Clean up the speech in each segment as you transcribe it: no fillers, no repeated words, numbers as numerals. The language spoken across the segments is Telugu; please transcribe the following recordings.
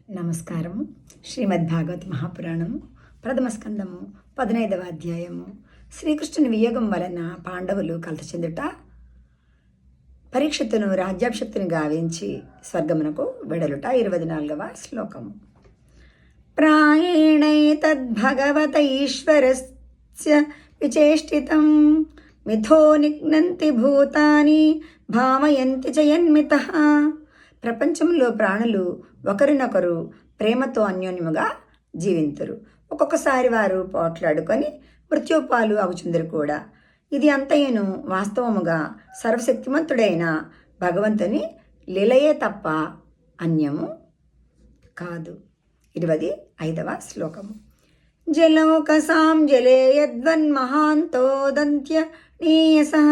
నమస్కారము. శ్రీమద్భాగవత మహాపురాణము ప్రథమ స్కందము 15వ అధ్యాయము. శ్రీకృష్ణుని వియోగం వలన పాండవులు కలత చెందుట, పరీక్షిత్తును రాజ్యాభిషక్తుని గావించి స్వర్గమునకు వెడలుట. 24వ శ్లోకము. ప్రాయేణైతద్భగవత ఈశ్వరస్య విచేష్టితం మిథో నిఘ్నంతి భూతాని భావయంతి జయన్మితః. ప్రపంచంలో ప్రాణులు ఒకరినొకరు ప్రేమతో అన్యోన్యముగా జీవింతురు. ఒక్కొక్కసారి వారు పోట్లాడుకొని మృత్యుపాలు అగుచుందరు కూడా. ఇది అంతయును వాస్తవముగా సర్వశక్తిమంతుడైన భగవంతుని లీలయే తప్ప అన్యము కాదు. 25వ శ్లోకము. జలౌకసాం జలే యద్వన్మహాంతోదంత్య నీయసః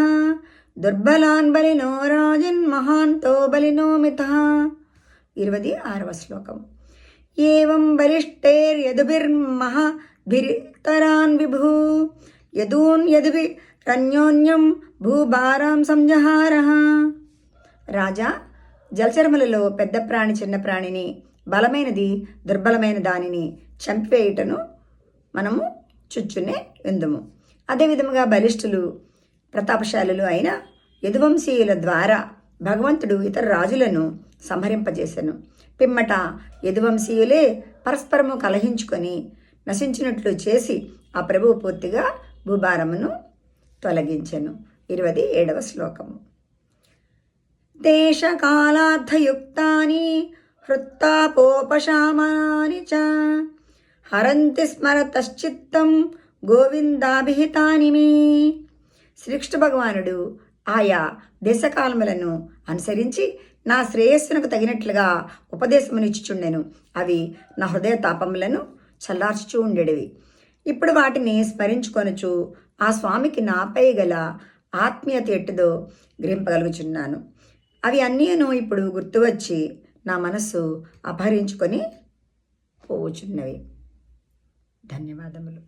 దుర్బలాన్ బలినో రాజన్ మహాంతో బలినో మితః. 26వ శ్లోకం. ఏవం బలిష్టైర్యదుభిర్మహద్భిర్తరాన్ విభు యదూన్ యదుభిరన్యోన్యం భూభారాం సంజహారః. రాజా, జలచరములలో పెద్ద ప్రాణి చిన్న ప్రాణిని, బలమైనది దుర్బలమైన దానిని చంపివేయుటను మనము చుచ్చునే ఎందుము. అదేవిధముగా బలిష్ఠులు ప్రతాపశాలులు అయిన యదువంశీయుల ద్వారా భగవంతుడు ఇతర రాజులను సంహరింపజేసెను. పిమ్మట యదువంశీయులే పరస్పరము కలహించుకొని నశించినట్లు చేసి ఆ ప్రభువు పూర్తిగా భూభారమును తొలగించెను. 27వ శ్లోకము. దేశకాలార్థయుక్తాని హృత్తాపోపశామాని చ హరంతి స్మరతశ్చిత్తం గోవిందాభిహితాని మే. శ్రీకృష్ణ భగవానుడు ఆయా దేశకాలములను అనుసరించి నా శ్రేయస్సునకు తగినట్లుగా ఉపదేశమునిచ్చుచుండెను. అవి నా హృదయ తాపములను చల్లార్చుచూ ఉండేవి. ఇప్పుడు వాటిని స్మరించుకొనుచు ఆ స్వామికి నాపై గల ఆత్మీయత ఎట్టుదో గ్రహింపగలుగుచున్నాను. అవి అన్నీను ఇప్పుడు గుర్తువచ్చి నా మనస్సు అపహరించుకొని పోవుచున్నవి. ధన్యవాదములు.